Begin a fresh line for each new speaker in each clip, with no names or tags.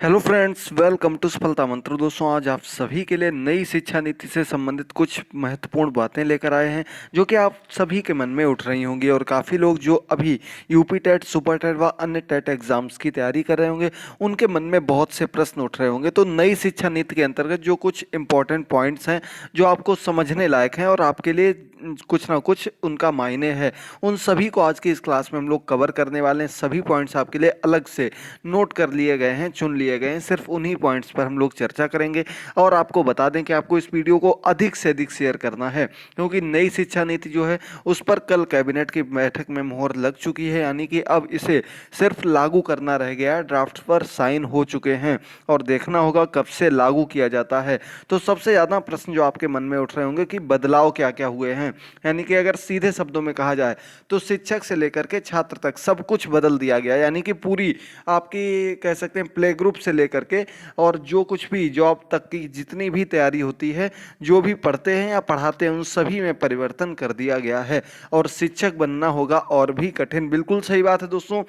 Hello friends, welcome to सफलता मंत्र। दोस्तों, आज आप सभी के लिए नई शिक्षा नीति से संबंधित कुछ महत्वपूर्ण बातें लेकर आए हैं जो कि आप सभी के मन में उठ रही होंगी। और काफ़ी लोग जो अभी यूपी टेट, सुपर टेट व अन्य टेट एग्जाम्स की तैयारी कर रहे होंगे, उनके मन में बहुत से प्रश्न उठ रहे होंगे। तो नई शिक्षा नीति के अंतर्गत जो कुछ इंपॉर्टेंट पॉइंट्स हैं जो आपको समझने लायक हैं और आपके लिए कुछ ना कुछ उनका मायने है, उन सभी को आज की इस क्लास में हम लोग कवर करने वाले हैं। सभी पॉइंट्स आपके लिए अलग से नोट कर लिए गए हैं, चुन लिए गए हैं। सिर्फ उन्हीं पॉइंट्स पर हम लोग चर्चा करेंगे। और आपको बता दें कि आपको इस वीडियो को अधिक से अधिक शेयर करना है, क्योंकि नई शिक्षा नीति जो है उस पर कल कैबिनेट की बैठक में मोहर लग चुकी है। यानी कि अब इसे सिर्फ लागू करना रह गया है। ड्राफ्ट पर साइन हो चुके हैं और देखना होगा कब से लागू किया जाता है। तो सबसे ज़्यादा प्रश्न जो आपके मन में उठ रहे होंगे कि बदलाव क्या क्या हुए हैं। यानी कि अगर सीधे शब्दों में कहा जाए तो शिक्षक से लेकर के छात्र तक सब कुछ बदल दिया गया। यानी कि पूरी आपकी कह सकते हैं प्ले ग्रुप से लेकर के और जो कुछ भी जॉब तक की जितनी भी तैयारी होती है, जो भी पढ़ते हैं या पढ़ाते हैं, उन सभी में परिवर्तन कर दिया गया है। और शिक्षक बनना होगा और भी कठिन। बिल्कुल सही बात है दोस्तों।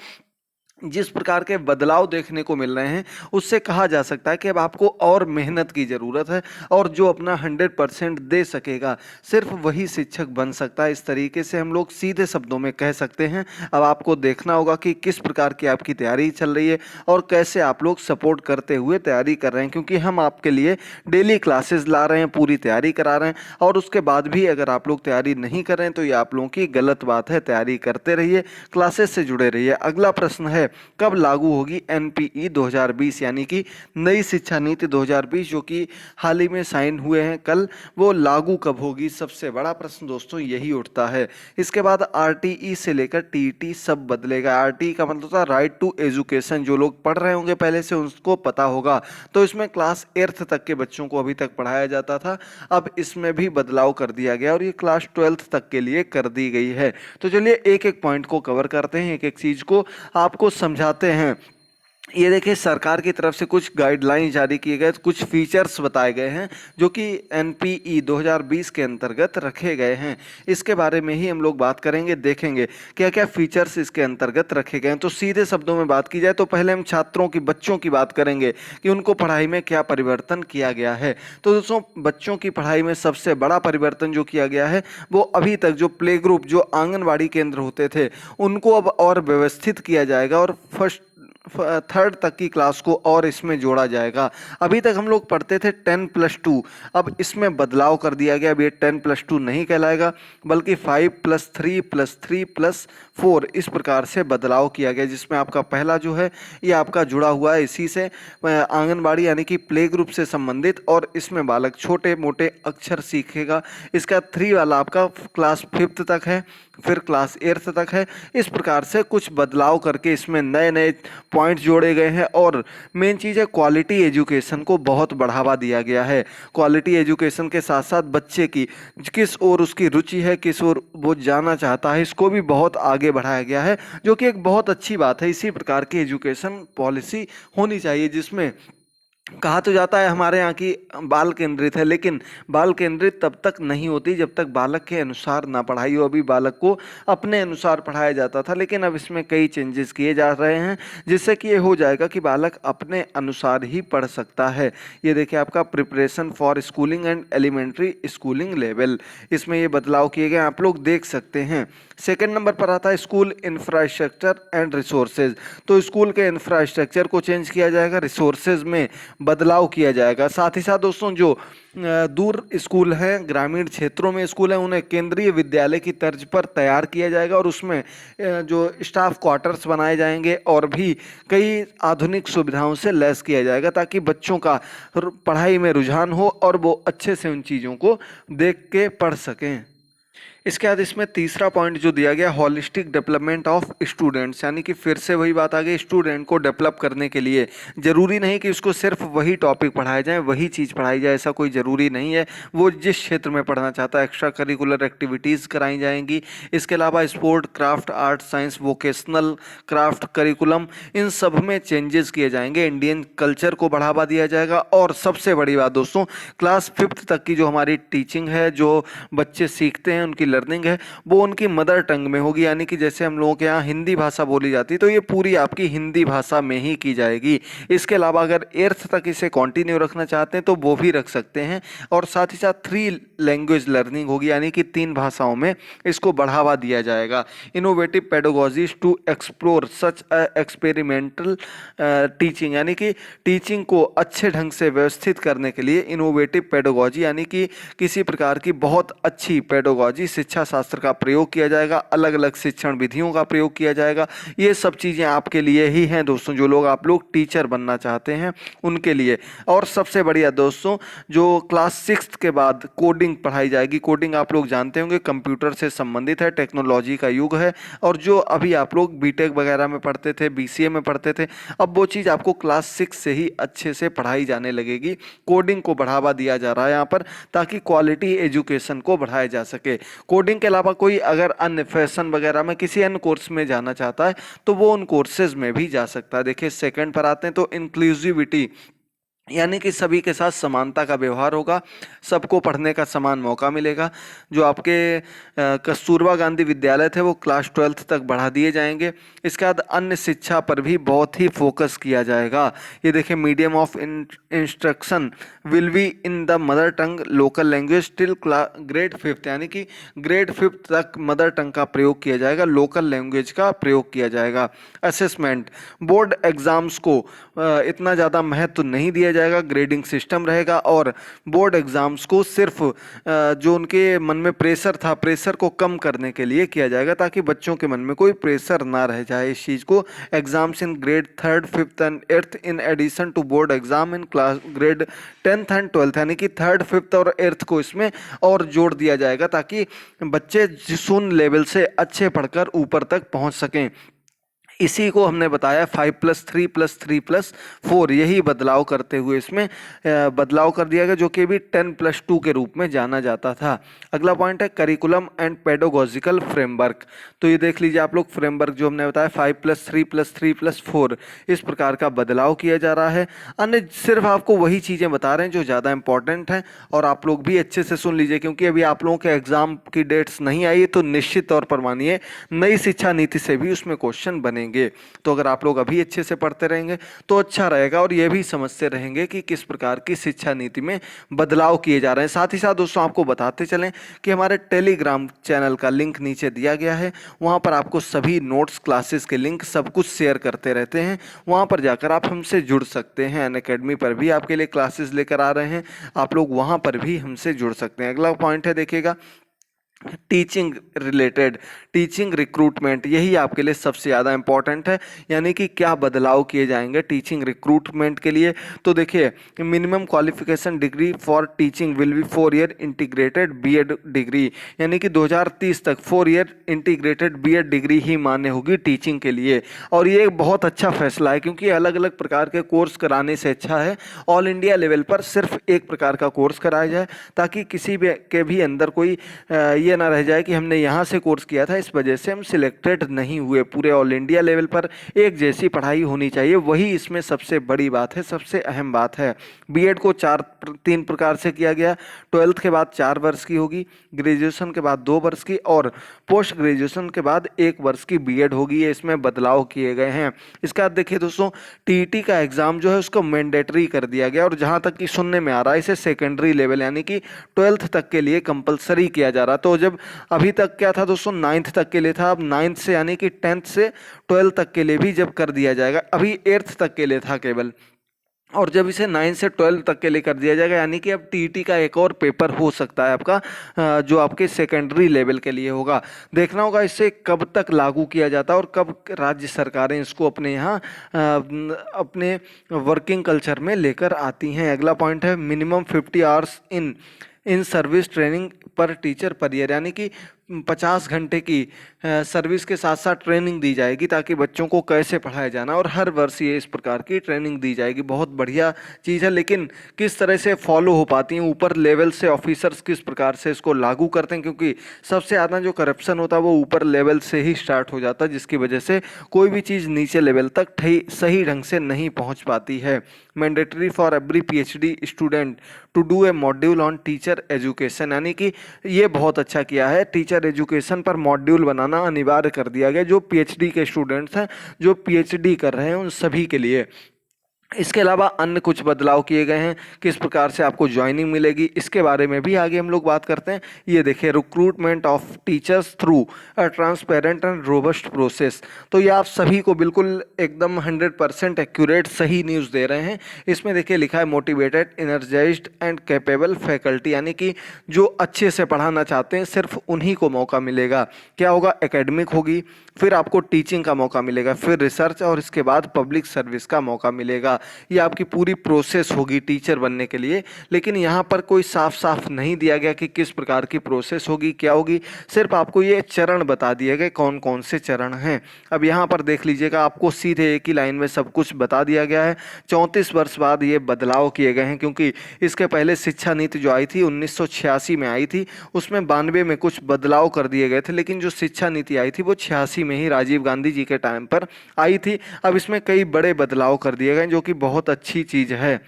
जिस प्रकार के बदलाव देखने को मिल रहे हैं उससे कहा जा सकता है कि अब आपको और मेहनत की ज़रूरत है और जो अपना 100% दे सकेगा सिर्फ वही शिक्षक बन सकता है। इस तरीके से हम लोग सीधे शब्दों में कह सकते हैं। अब आपको देखना होगा कि किस प्रकार की आपकी तैयारी चल रही है और कैसे आप लोग सपोर्ट करते हुए तैयारी कर रहे हैं, क्योंकि हम आपके लिए डेली क्लासेस ला रहे हैं, पूरी तैयारी करा रहे हैं। और उसके बाद भी अगर आप लोग तैयारी नहीं कर रहे हैं तो ये आप लोगों की गलत बात है। तैयारी करते रहिए, क्लासेस से जुड़े रहिए। अगला प्रश्न है, कब लागू होगी एनपीई 2020, यानी कि नई शिक्षा नीति 2020 जो कि हाल ही में साइन हुए हैं कल, वो लागू कब होगी? सबसे बड़ा प्रश्न दोस्तों यही उठता है। इसके बाद आरटीई से लेकर टीईटी सब बदलेगा। आरटीई का मतलब था राइट टू एजुकेशन। जो लोग पढ़ रहे होंगे पहले से उनको पता होगा। तो इसमें क्लास 8th तक के बच्चों को अभी तक पढ़ाया जाता था, अब इसमें भी बदलाव कर दिया गया और ये क्लास 12th तक के लिए कर दी गई है। तो चलिए एक एक पॉइंट को कवर करते हैं, एक एक चीज को आपको समझाते हैं। ये देखिए, सरकार की तरफ से कुछ गाइडलाइन जारी किए गए, कुछ फीचर्स बताए गए हैं जो कि एनपीई 2020 के अंतर्गत रखे गए हैं। इसके बारे में ही हम लोग बात करेंगे, देखेंगे क्या क्या फीचर्स इसके अंतर्गत रखे गए हैं। तो सीधे शब्दों में बात की जाए तो पहले हम छात्रों की, बच्चों की बात करेंगे कि उनको पढ़ाई में क्या परिवर्तन किया गया है। तो दोस्तों, बच्चों की पढ़ाई में सबसे बड़ा परिवर्तन जो किया गया है वो अभी तक जो प्ले ग्रुप, जो आंगनबाड़ी केंद्र होते थे, उनको अब और व्यवस्थित किया जाएगा और फर्स्ट 3rd तक की क्लास को और इसमें जोड़ा जाएगा। अभी तक हम लोग पढ़ते थे 10+2, अब इसमें बदलाव कर दिया गया। अब ये 10+2 नहीं कहलाएगा बल्कि 5+3+3+4 इस प्रकार से बदलाव किया गया, जिसमें आपका पहला जो है ये आपका जुड़ा हुआ है इसी से, आंगनबाड़ी यानी कि प्ले ग्रुप से संबंधित, और इसमें बालक छोटे मोटे अक्षर सीखेगा। इसका 3 वाला आपका क्लास 5th तक है, फिर क्लास 8th तक है। इस प्रकार से कुछ बदलाव करके इसमें नए नए पॉइंट जोड़े गए हैं। और मेन चीज़ है, क्वालिटी एजुकेशन को बहुत बढ़ावा दिया गया है। क्वालिटी एजुकेशन के साथ साथ बच्चे की किस ओर उसकी रुचि है, किस ओर वो जाना चाहता है, इसको भी बहुत आगे बढ़ाया गया है, जो कि एक बहुत अच्छी बात है। इसी प्रकार की एजुकेशन पॉलिसी होनी चाहिए, जिसमें कहा तो जाता है हमारे यहाँ की बाल केंद्रित है, लेकिन बाल केंद्रित तब तक नहीं होती जब तक बालक के अनुसार ना पढ़ाई हो। अभी बालक को अपने अनुसार पढ़ाया जाता था, लेकिन अब इसमें कई चेंजेस किए जा रहे हैं जिससे कि ये हो जाएगा कि बालक अपने अनुसार ही पढ़ सकता है। ये देखिए आपका preparation for schooling and elementary schooling level, इसमें ये बदलाव किए गए, आप लोग देख सकते हैं। सेकेंड नंबर पर आता है स्कूल इंफ्रास्ट्रक्चर एंड रिसोर्सेज। तो स्कूल के इंफ्रास्ट्रक्चर को चेंज किया जाएगा, रिसोर्सेज में बदलाव किया जाएगा। साथ ही साथ दोस्तों, जो दूर स्कूल हैं, ग्रामीण क्षेत्रों में स्कूल हैं, उन्हें केंद्रीय विद्यालय की तर्ज पर तैयार किया जाएगा और उसमें जो स्टाफ क्वार्टर्स बनाए जाएंगे और भी कई आधुनिक सुविधाओं से लैस किया जाएगा, ताकि बच्चों का पढ़ाई में रुझान हो और वो अच्छे से उन चीज़ों को देख के पढ़ सकें। इसके बाद इसमें तीसरा पॉइंट जो दिया गया, हॉलिस्टिक डेवलपमेंट ऑफ स्टूडेंट्स, यानी कि फिर से वही बात आ गई, स्टूडेंट को डेवलप करने के लिए जरूरी नहीं कि उसको सिर्फ वही टॉपिक पढ़ाया जाए, वही चीज़ पढ़ाई जाए, ऐसा कोई ज़रूरी नहीं है। वो जिस क्षेत्र में पढ़ना चाहता है, एक्स्ट्रा करिकुलर एक्टिविटीज़ कराई जाएंगी। इसके अलावा sport, craft, art, science, vocational craft curriculum, इन सब में चेंजेस किए जाएंगे। इंडियन कल्चर को बढ़ावा दिया जाएगा। और सबसे बड़ी बात दोस्तों, क्लास 5th तक की जो हमारी टीचिंग है, जो बच्चे सीखते हैं, उनकी लर्निंग है वो उनकी मदर टंग में होगी, यानी कि जैसे हम लोगों के यहाँ हिंदी भाषा बोली जाती है तो ये पूरी आपकी हिंदी भाषा में ही की जाएगी। इसके अलावा अगर 8th तक इसे कंटिन्यू रखना चाहते हैं तो वो भी रख सकते हैं। और साथ ही साथ 3 लैंग्वेज लर्निंग होगी, यानी कि 3 भाषाओं में इसको बढ़ावा दिया जाएगा। Innovative pedagogies to explore such experimental teaching, यानी कि टीचिंग को अच्छे ढंग से व्यवस्थित करने के लिए इनोवेटिव पेडागोजी यानी कि किसी प्रकार की बहुत अच्छी पेडागोजी शिक्षा शास्त्र का प्रयोग किया जाएगा, अलग अलग शिक्षण विधियों का प्रयोग किया जाएगा। ये सब चीज़ें आपके लिए ही हैं दोस्तों, जो लोग आप लोग टीचर बनना चाहते हैं उनके लिए। और सबसे बढ़िया दोस्तों, जो क्लास 6 के बाद कोडिंग पढ़ाई जाएगी। कोडिंग आप लोग जानते होंगे कंप्यूटर से संबंधित है, टेक्नोलॉजी का युग है, और जो अभी आप लोग बीटेक वगैरह में पढ़ते थे, बीसीए में पढ़ते थे, अब वो चीज़ आपको क्लास 6 से ही अच्छे से पढ़ाई जाने लगेगी। कोडिंग को बढ़ावा दिया जा रहा है यहाँ पर ताकि क्वालिटी एजुकेशन को बढ़ाया जा सके। कोडिंग के अलावा कोई अगर अन्य फैशन वगैरह में किसी अन्य कोर्स में जाना चाहता है तो वो उन कोर्सेज में भी जा सकता है। देखिए सेकंड पर आते हैं तो इंक्लूसिविटी, यानी कि सभी के साथ समानता का व्यवहार होगा, सबको पढ़ने का समान मौका मिलेगा। जो आपके कस्तूरबा गांधी विद्यालय थे वो क्लास 12th तक बढ़ा दिए जाएंगे। इसके बाद अन्य शिक्षा पर भी बहुत ही फोकस किया जाएगा। ये देखिए medium of instruction will be in the mother tongue local language till grade 5th, यानी कि ग्रेड 5th तक मदर टंग का प्रयोग किया जाएगा, लोकल लैंग्वेज का प्रयोग किया जाएगा। असेसमेंट, बोर्ड एग्जाम्स को इतना ज़्यादा महत्व नहीं दिया जाएगा, ग्रेडिंग सिस्टम रहेगा। और बोर्ड एग्जाम्स को सिर्फ जो उनके मन में प्रेशर था, प्रेशर को कम करने के लिए किया जाएगा ताकि बच्चों के मन में कोई प्रेशर ना रह जाए इस चीज़ को। Exams in grade 3rd, 5th and 8th in addition to board exam in class grade 10th and 12th, यानी कि 3rd, 5th और 8th को इसमें और जोड़ दिया जाएगा ताकि बच्चे शून्य लेवल से अच्छे पढ़कर ऊपर तक पहुंच सकें। इसी को हमने बताया 5+3+3+4, यही बदलाव करते हुए इसमें बदलाव कर दिया गया, जो कि भी 10+2 के रूप में जाना जाता था। अगला पॉइंट है करिकुलम एंड पेडागोजिकल फ्रेमवर्क। तो ये देख लीजिए आप लोग, फ्रेमवर्क जो हमने बताया 5+3+3+4, इस प्रकार का बदलाव किया जा रहा है। अन्य सिर्फ आपको वही चीज़ें बता रहे हैं जो ज़्यादा इंपॉर्टेंट हैं, और आप लोग भी अच्छे से सुन लीजिए क्योंकि अभी आप लोगों के एग्जाम की डेट्स नहीं आई तो निश्चित तौर पर मानिए नई शिक्षा नीति से भी उसमें क्वेश्चन बनेंगे। तो अगर आप लोग अभी अच्छे से पढ़ते रहेंगे तो अच्छा रहेगा, और ये भी समझते रहेंगे कि किस प्रकार की शिक्षा नीति में बदलाव किए जा रहे हैं। साथ ही साथ दोस्तों आपको बताते चलें कि हमारे टेलीग्राम चैनल का लिंक नीचे दिया गया है, वहां पर आपको सभी नोट्स, क्लासेस के लिंक सब कुछ शेयर करते रहते हैं। वहां पर जाकर आप हमसे जुड़ सकते हैं। अनअकैडमी पर भी आपके लिए क्लासेस लेकर आ रहे हैं, आप लोग वहां पर भी हमसे जुड़ सकते हैं। अगला पॉइंट है देखिएगा टीचिंग रिलेटेड, टीचिंग रिक्रूटमेंट, यही आपके लिए सबसे ज़्यादा इंपॉर्टेंट है, यानी कि क्या बदलाव किए जाएंगे टीचिंग रिक्रूटमेंट के लिए। तो देखिए minimum qualification degree for teaching will be 4 year integrated BEd degree, यानी कि 2030 तक 4 ईयर इंटीग्रेटेड बीएड डिग्री ही मान्य होगी टीचिंग के लिए। और ये एक बहुत अच्छा फैसला है क्योंकि अलग अलग प्रकार के कोर्स कराने से अच्छा है ऑल इंडिया लेवल पर सिर्फ एक प्रकार का कोर्स कराया जाए, ताकि किसी भी के भी अंदर कोई ये ना रह जाए कि हमने यहाँ से कोर्स किया था इस वजह से हम सिलेक्टेड नहीं हुए। पूरे ऑल इंडिया लेवल पर एक जैसी पढ़ाई होनी चाहिए, वही इसमें सबसे बड़ी बात है, सबसे अहम बात है। बीएड को 3 प्रकार से किया गया, 12th के बाद 4 वर्ष की होगी, ग्रेजुएशन के बाद 2 वर्ष की, और पोस्ट ग्रेजुएशन के बाद 1 वर्ष की बीएड होगी। ये इसमें बदलाव किए गए हैं। इसका देखिए दोस्तों, टीईटी का एग्जाम जो है उसको मैंडेटरी कर दिया गया, और जहाँ तक कि सुनने में आ रहा है इसे सेकेंडरी लेवल यानी कि 12th तक के लिए कंपलसरी किया जा रहा। तो जब अभी तक क्या था दोस्तों 9th तक के लिए था, अब 9th से यानी कि 10th से 12th तक के लिए भी जब कर दिया जाएगा, अभी 8th तक के लिए था केवल, और जब इसे 9 से 12 तक के लिए कर दिया जाएगा यानी कि अब टीईटी का एक और पेपर हो सकता है आपका, जो आपके सेकेंडरी लेवल के लिए होगा। देखना होगा इसे कब तक लागू किया जाता है और कब राज्य सरकारें इसको अपने यहाँ अपने वर्किंग कल्चर में लेकर आती हैं। अगला पॉइंट है minimum 50 hours in service training पर टीचर पर ईयर, यानी कि 50 घंटे की सर्विस के साथ साथ ट्रेनिंग दी जाएगी ताकि बच्चों को कैसे पढ़ाया जाना, और हर वर्ष ये इस प्रकार की ट्रेनिंग दी जाएगी। बहुत बढ़िया चीज़ है, लेकिन किस तरह से फॉलो हो पाती हैं ऊपर लेवल से ऑफिसर्स, किस प्रकार से इसको लागू करते हैं, क्योंकि सबसे ज़्यादा जो करप्शन होता है वो ऊपर लेवल से ही स्टार्ट हो जाता है, जिसकी वजह से कोई भी चीज़ नीचे लेवल तक सही ढंग से नहीं पहुंच पाती है। Mandatory for every PhD student to do a module on teacher education, यानी कि ये बहुत अच्छा किया है, टीचर एजुकेशन पर मॉड्यूल बनाना अनिवार्य कर दिया गया जो पीएचडी के स्टूडेंट्स हैं, जो पीएचडी कर रहे हैं उन सभी के लिए। इसके अलावा अन्य कुछ बदलाव किए गए हैं, किस प्रकार से आपको ज्वाइनिंग मिलेगी इसके बारे में भी आगे हम लोग बात करते हैं। ये देखिए, recruitment of teachers through a transparent and robust process. तो ये आप सभी को बिल्कुल एकदम 100% एक्यूरेट सही न्यूज़ दे रहे हैं। इसमें देखिए लिखा है motivated energised and capable faculty, यानी कि जो अच्छे से पढ़ाना चाहते हैं सिर्फ उन्हीं को मौका मिलेगा। क्या होगा, एकेडमिक होगी, फिर आपको टीचिंग का मौका मिलेगा, फिर रिसर्च, और इसके बाद पब्लिक सर्विस का मौका मिलेगा। ये आपकी पूरी प्रोसेस होगी टीचर बनने के लिए। लेकिन यहाँ पर कोई साफ साफ नहीं दिया गया कि किस प्रकार की प्रोसेस होगी, क्या होगी, सिर्फ आपको ये चरण बता दिए गए कौन कौन से चरण हैं। अब यहाँ पर देख लीजिएगा, आपको सीधे एक ही लाइन में सब कुछ बता दिया गया है। 34 वर्ष बाद ये बदलाव किए गए हैं, क्योंकि इसके पहले शिक्षा नीति जो आई थी 1986 में आई थी, उसमें 92 में कुछ बदलाव कर दिए गए थे, लेकिन जो शिक्षा नीति आई थी वो 86 में ही राजीव गांधी जी के टाइम पर आई थी। अब इसमें कई बड़े बदलाव कर दिए गए जो कि बहुत अच्छी चीज़ है।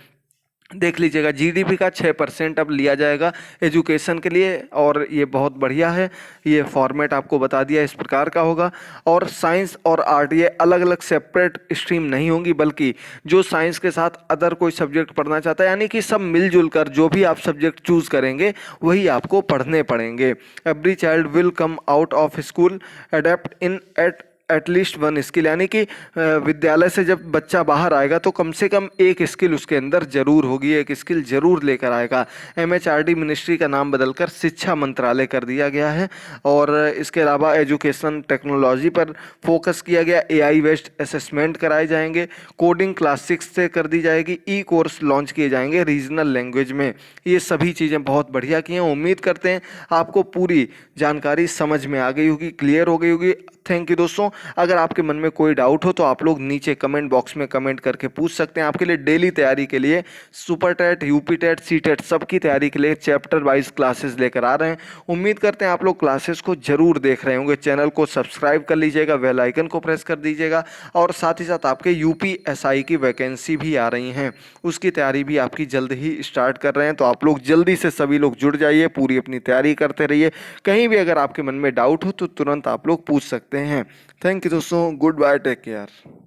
देख लीजिएगा, जीडीपी का 6% अब लिया जाएगा एजुकेशन के लिए, और ये बहुत बढ़िया है। ये फॉर्मेट आपको बता दिया इस प्रकार का होगा। और साइंस और आर्ट ये अलग अलग सेपरेट स्ट्रीम नहीं होंगी, बल्कि जो साइंस के साथ अदर कोई सब्जेक्ट पढ़ना चाहता है, यानी कि सब मिलजुल कर जो भी आप सब्जेक्ट चूज करेंगे वही आपको पढ़ने पड़ेंगे। Every child will come out of school adept in at least one skill, यानी कि विद्यालय से जब बच्चा बाहर आएगा तो कम से कम एक स्किल उसके अंदर जरूर होगी, एक स्किल जरूर लेकर आएगा। एमएचआरडी मिनिस्ट्री का नाम बदलकर शिक्षा मंत्रालय कर दिया गया है। और इसके अलावा एजुकेशन टेक्नोलॉजी पर फोकस किया गया, एआई बेस्ड असेसमेंट कराए जाएंगे, कोडिंग क्लास 6 से कर दी जाएगी, ई कोर्स लॉन्च किए जाएंगे रीजनल लैंग्वेज में। ये सभी चीज़ें बहुत बढ़िया की हैं। उम्मीद करते हैं आपको पूरी जानकारी समझ में आ गई होगी, क्लियर हो गई होगी। थैंक यू दोस्तों। अगर आपके मन में कोई डाउट हो तो आप लोग नीचे कमेंट बॉक्स में कमेंट करके पूछ सकते हैं। आपके लिए डेली तैयारी के लिए super TET, UP TET, C TET सबकी तैयारी के लिए चैप्टर वाइज क्लासेस लेकर आ रहे हैं। उम्मीद करते हैं आप लोग क्लासेस को जरूर देख रहे होंगे। चैनल को सब्सक्राइब कर लीजिएगा, बेल आइकन को प्रेस कर दीजिएगा, और साथ ही साथ आपके यूपीएसआई की वैकेंसी भी आ रही हैं, उसकी तैयारी भी आपकी जल्द ही स्टार्ट कर रहे हैं। तो आप लोग जल्दी से सभी लोग जुड़ जाइए, पूरी अपनी तैयारी करते रहिए। कहीं भी अगर आपके मन में डाउट हो तो तुरंत आप लोग पूछ सकते हैं। थैंक यू दोस्तों, गुड बाय, टेक केयर।